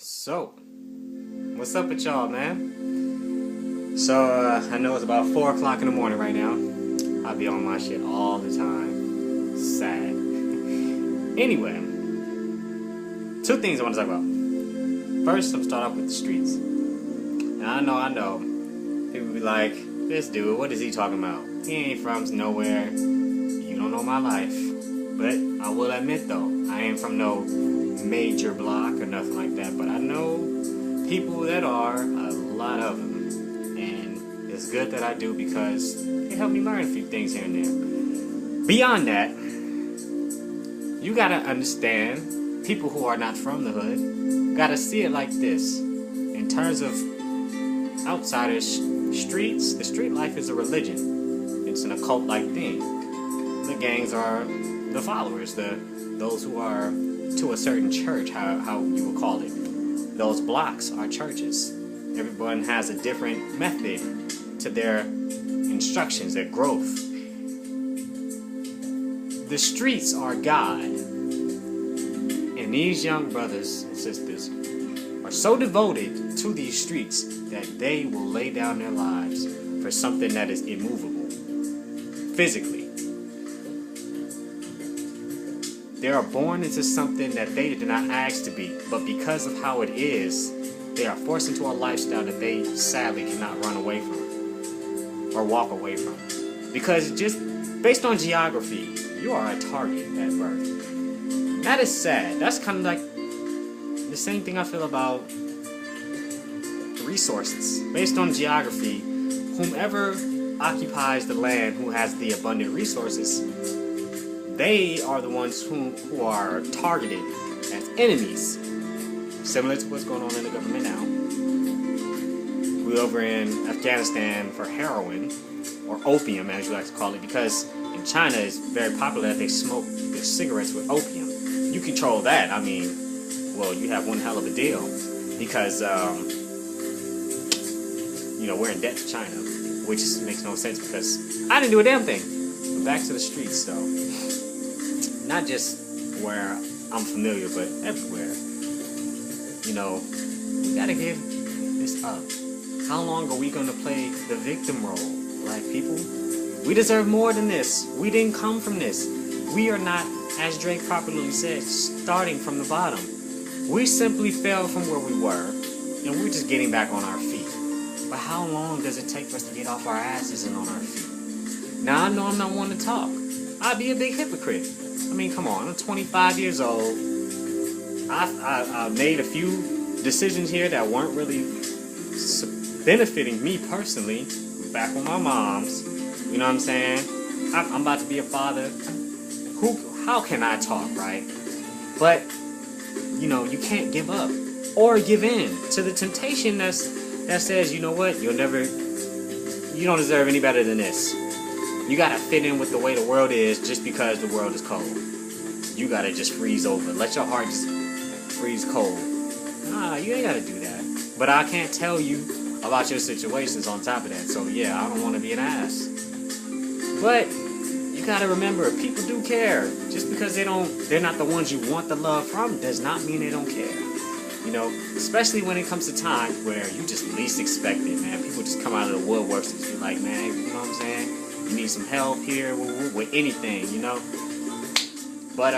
So, what's up with y'all, man? So, I know it's about 4 o'clock in the morning right now. I be on my shit all the time. Sad. Anyway, two things I want to talk about. First, I'm start off with the streets. Now, I know. People be like, this dude, what is he talking about? He ain't from nowhere. You don't know my life. But I will admit, though, I ain't from no major block or nothing like that, but I know people that are, a lot of them, and it's good that I do because it helped me learn a few things here and there. Beyond that, you gotta understand people who are not from the hood gotta see it like this. In terms of outsiders, streets, the street life is a religion. It's an occult-like thing. The gangs are the followers, those who are to a certain church, how you would call it. Those blocks are churches. Everyone has a different method to their instructions, their growth. The streets are God. And these young brothers and sisters are so devoted to these streets that they will lay down their lives for something that is immovable, physically. They are born into something that they did not ask to be, but because of how it is, they are forced into a lifestyle that they sadly cannot run away from or walk away from. Because just based on geography, you are a target at birth. And that is sad. That's kind of like the same thing I feel about resources. Based on geography, whomever occupies the land, who has the abundant resources, they are the ones who are targeted as enemies. Similar to what's going on in the government now. We're over in Afghanistan for heroin, or opium as you like to call it, because in China it's very popular that they smoke their cigarettes with opium. You control that, I mean, well, you have one hell of a deal. Because, we're in debt to China, which makes no sense because I didn't do a damn thing. But back to the streets, though. Not just where I'm familiar, but everywhere. We gotta give this up. How long are we gonna play the victim role, black people? We deserve more than this. We didn't come from this. We are not, as Drake properly said, starting from the bottom. We simply fell from where we were, and we're just getting back on our feet. But how long does it take for us to get off our asses and on our feet? Now, I know I'm not one to talk. I'd be a big hypocrite. I mean, come on, I'm 25 years old. I've made a few decisions here that weren't really benefiting me personally. Back with my mom's, you know what I'm saying? I'm about to be a father. How can I talk, right? But, you can't give up or give in to the temptation that says, you know what, you don't deserve any better than this. You gotta fit in with the way the world is just because the world is cold. You gotta just freeze over. Let your heart just freeze cold. Nah, you ain't gotta do that. But I can't tell you about your situations on top of that. So yeah, I don't want to be an ass. But you gotta remember, people do care. Just because they're not the ones you want the love from does not mean they don't care. Especially when it comes to times where you just least expect it, man. People just come out of the woodworks and just be like, man, you know what I'm saying? You need some help here with anything, But,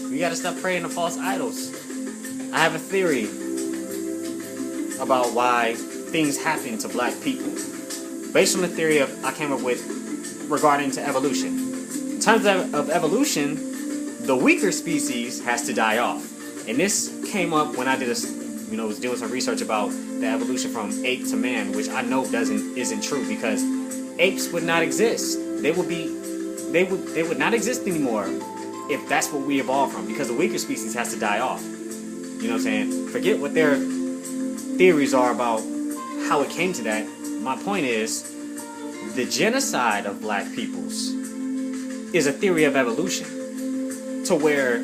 we gotta stop praying to false idols. I have a theory about why things happen to black people. Based on the theory I came up with regarding to evolution. In terms of evolution, the weaker species has to die off. And this came up when I did was doing some research about the evolution from ape to man, which I know isn't true because apes would not exist. They would not exist anymore if that's what we evolved from, because the weaker species has to die off. You know what I'm saying? Forget what their theories are about how it came to that. My point is, the genocide of black peoples is a theory of evolution to where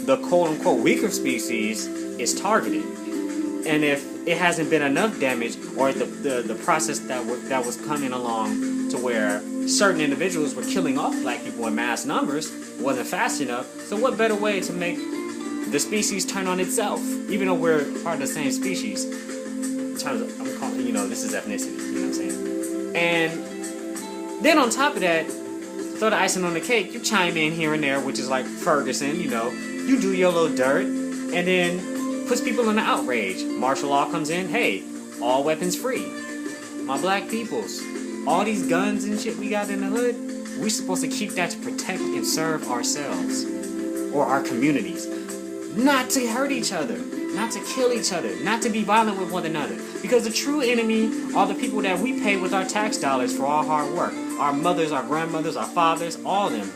the quote-unquote weaker species is targeted. And if it hasn't been enough damage, or the process that was coming along to where certain individuals were killing off black people in mass numbers wasn't fast enough, so what better way to make the species turn on itself, even though we're part of the same species. In terms of, I'm calling, this is ethnicity. You know what I'm saying? And then on top of that, throw the icing on the cake. You chime in here and there, which is like Ferguson. You do your little dirt, and then puts people in the outrage. Martial law comes in. Hey, all weapons free. My black peoples, all these guns and shit we got in the hood, we're supposed to keep that to protect and serve ourselves or our communities. Not to hurt each other, not to kill each other, not to be violent with one another. Because the true enemy are the people that we pay with our tax dollars for our hard work. Our mothers, our grandmothers, our fathers, all of them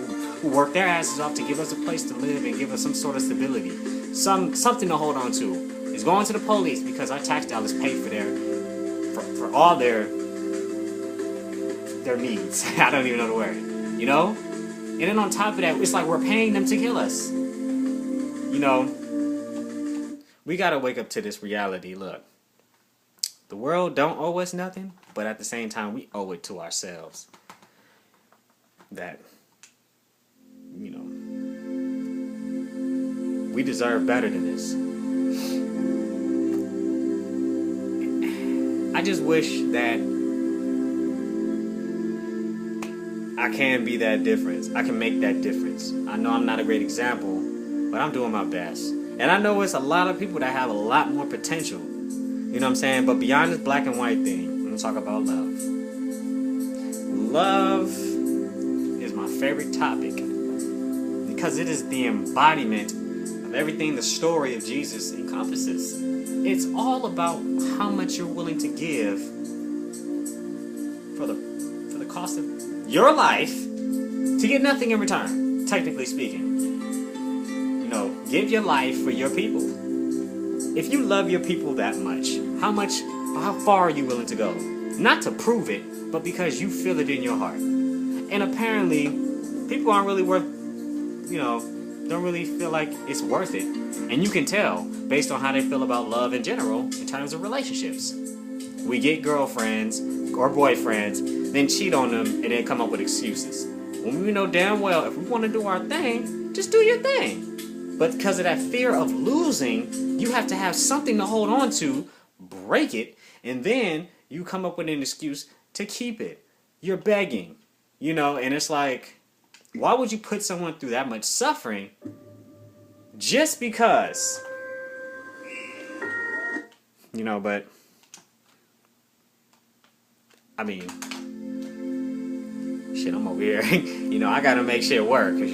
who work their asses off to give us a place to live and give us some sort of stability. Something to hold on to. Is going to the police because our tax dollars pay for all their needs. I don't even know the word. And then on top of that, it's like we're paying them to kill us. We gotta wake up to this reality. Look, the world don't owe us nothing, but at the same time, we owe it to ourselves. That, we deserve better than this. I just wish that I can be that difference. I can make that difference. I know I'm not a great example, but I'm doing my best. And I know it's a lot of people that have a lot more potential. You know what I'm saying? But beyond this black and white thing, I'm going to talk about love. Love is my favorite topic because it is the embodiment of everything the story of Jesus encompasses. It's all about how much you're willing to give for the cost of your life to get nothing in return, technically speaking. Give your life for your people. If you love your people that much, how far are you willing to go? Not to prove it, but because you feel it in your heart. And apparently, people aren't really don't really feel like it's worth it. And you can tell based on how they feel about love in general in terms of relationships. We get girlfriends or boyfriends, then cheat on them, and then come up with excuses. When we know damn well if we want to do our thing, just do your thing. But because of that fear of losing, you have to have something to hold on to, break it, and then you come up with an excuse to keep it. You're begging, and it's like, why would you put someone through that much suffering just because? But, I mean, shit, I'm over here. I gotta make shit work, because,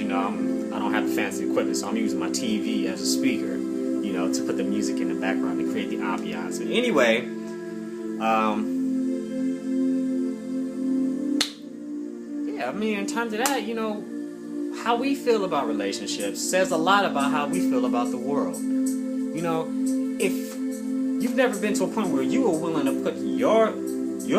I don't have the fancy equipment, so I'm using my TV as a speaker, to put the music in the background to create the ambiance. But anyway, in terms of that, how we feel about relationships says a lot about how we feel about the world. If you've never been to a point where you are willing to put your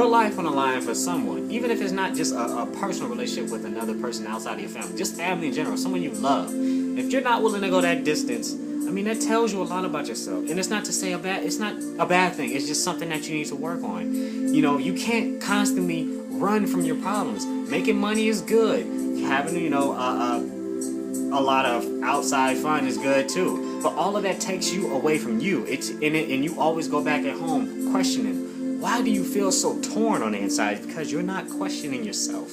life on the line for someone, even if it's not just a personal relationship with another person outside of your family, just family in general, someone you love. If you're not willing to go that distance, that tells you a lot about yourself. And it's not to say it's not a bad thing. It's just something that you need to work on. You can't constantly run from your problems. Making money is good. Having, a lot of outside fun is good too. But all of that takes you away from you. It's in it, and you always go back at home questioning, why do you feel so torn on the inside? Because you're not questioning yourself.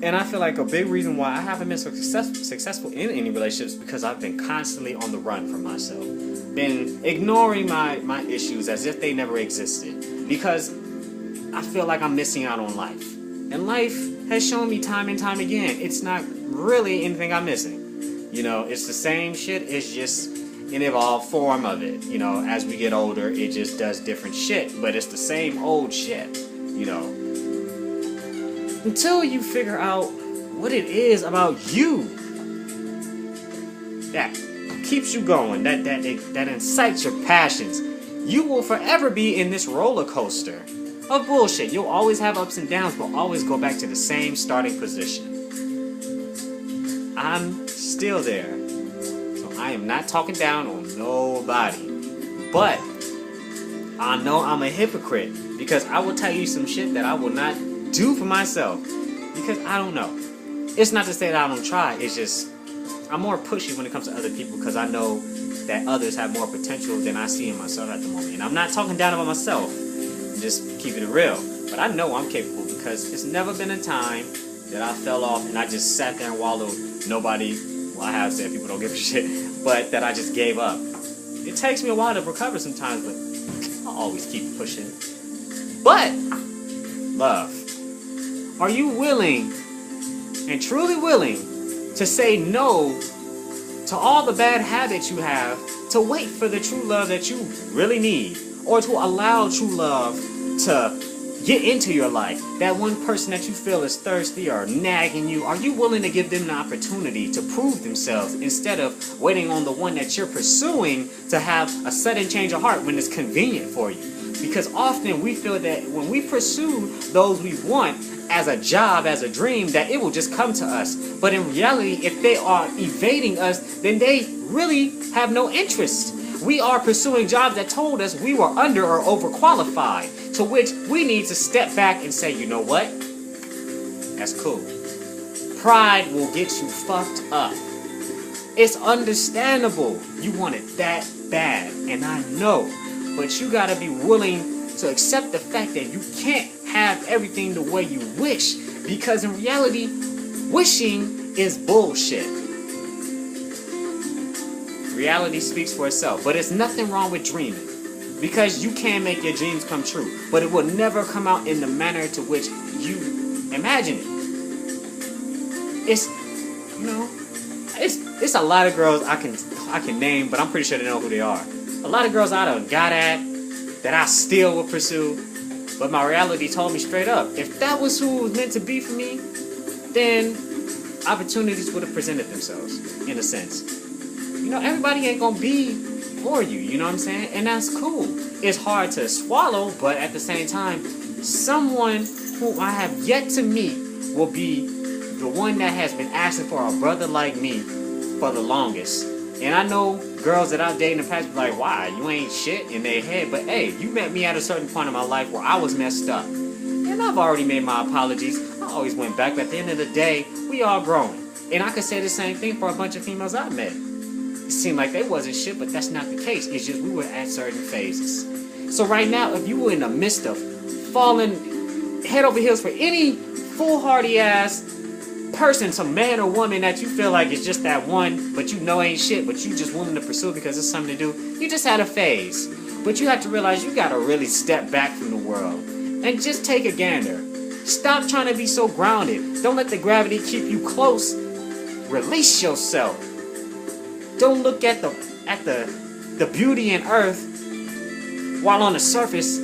And I feel like a big reason why I haven't been so successful in any relationships because I've been constantly on the run from myself. Been ignoring my issues as if they never existed. Because I feel like I'm missing out on life. And life has shown me time and time again, it's not really anything I'm missing. It's the same shit, it's just an evolved form of it. As we get older, it just does different shit, but it's the same old shit, Until you figure out what it is about you that keeps you going, that incites your passions, you will forever be in this roller coaster of bullshit. You'll always have ups and downs, but always go back to the same starting position. I'm still there. So I am not talking down on nobody. But I know I'm a hypocrite because I will tell you some shit that I will not do for myself because I don't know. It's not to say that I don't try. It's just I'm more pushy when it comes to other people because I know that others have more potential than I see in myself at the moment. And I'm not talking down about myself, I'm just keeping it real. But I know I'm capable because it's never been a time that I fell off and I just sat there and wallowed. Nobody, well, I have said people don't give a shit, but that I just gave up. It takes me a while to recover sometimes, but I'll always keep pushing. But, love, are you willing and truly willing to say no to all the bad habits you have, to wait for the true love that you really need, or to allow true love to get into your life? That one person that you feel is thirsty or nagging you, are you willing to give them the opportunity to prove themselves instead of waiting on the one that you're pursuing to have a sudden change of heart when it's convenient for you? Because often we feel that when we pursue those we want as a job, as a dream, that it will just come to us. But in reality, if they are evading us, then they really have no interest. We are pursuing jobs that told us we were under or overqualified, to which we need to step back and say, you know what? That's cool. Pride will get you fucked up. It's understandable you want it that bad, and I know. But you gotta be willing to accept the fact that you can't have everything the way you wish, because in reality, wishing is bullshit. Reality speaks for itself, but it's nothing wrong with dreaming, because you can make your dreams come true, but it will never come out in the manner to which you imagine it. It's, you know, it's a lot of girls I can name, but I'm pretty sure they know who they are. A lot of girls I done got at that I still will pursue, but my reality told me straight up, if that was who was meant to be for me, then opportunities would have presented themselves, in a sense. You know, everybody ain't gonna be for you, you know what I'm saying? And that's cool. It's hard to swallow, but at the same time, someone who I have yet to meet will be the one that has been asking for a brother like me for the longest. And I know girls that I've dated in the past be like, why? You ain't shit in their head. But hey, you met me at a certain point in my life where I was messed up. And I've already made my apologies. I always went back. But at the end of the day, we all growing. And I could say the same thing for a bunch of females I met. It seemed like they wasn't shit, but that's not the case. It's just we were at certain phases. So right now, if you were in the midst of falling head over heels for any foolhardy ass person, some man or woman that you feel like is just that one, but you know ain't shit, but you just willing to pursue because it's something to do, you just had a phase. But you have to realize you gotta really step back from the world and just take a gander. Stop trying to be so grounded. Don't let the gravity keep you close. Release yourself. Don't look at the beauty in earth while on the surface,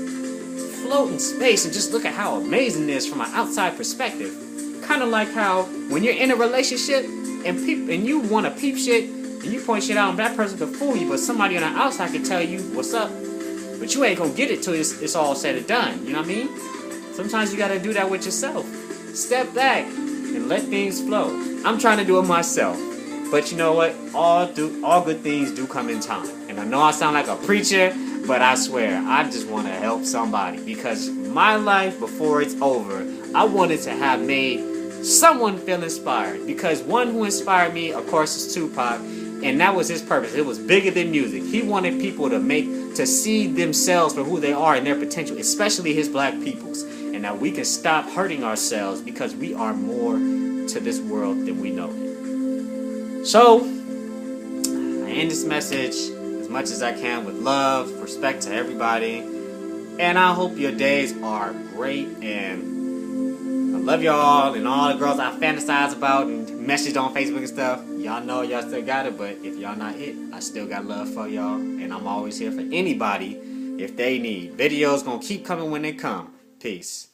float in space, and just look at how amazing it is from an outside perspective. Kind of like how when you're in a relationship and you want to peep shit and you point shit out and that person can fool you, but somebody on the outside can tell you what's up, but you ain't gonna get it till it's all said and done. You know what I mean? Sometimes you gotta do that with yourself. Step back and let things flow. I'm trying to do it myself, but you know what? All good things do come in time. And I know I sound like a preacher, but I swear I just want to help somebody, because my life before it's over, I wanted to have made someone feel inspired, because one who inspired me, of course, is Tupac, and that was his purpose. It was bigger than music. He wanted people to see themselves for who they are and their potential, especially his black peoples, and that we can stop hurting ourselves because we are more to this world than we know it. So I end this message as much as I can with love, respect to everybody, and I hope your days are great, and I love y'all, and all the girls I fantasize about and messaged on Facebook and stuff. Y'all know y'all still got it, but if y'all not it, I still got love for y'all, and I'm always here for anybody if they need. Videos gonna keep coming when they come. Peace.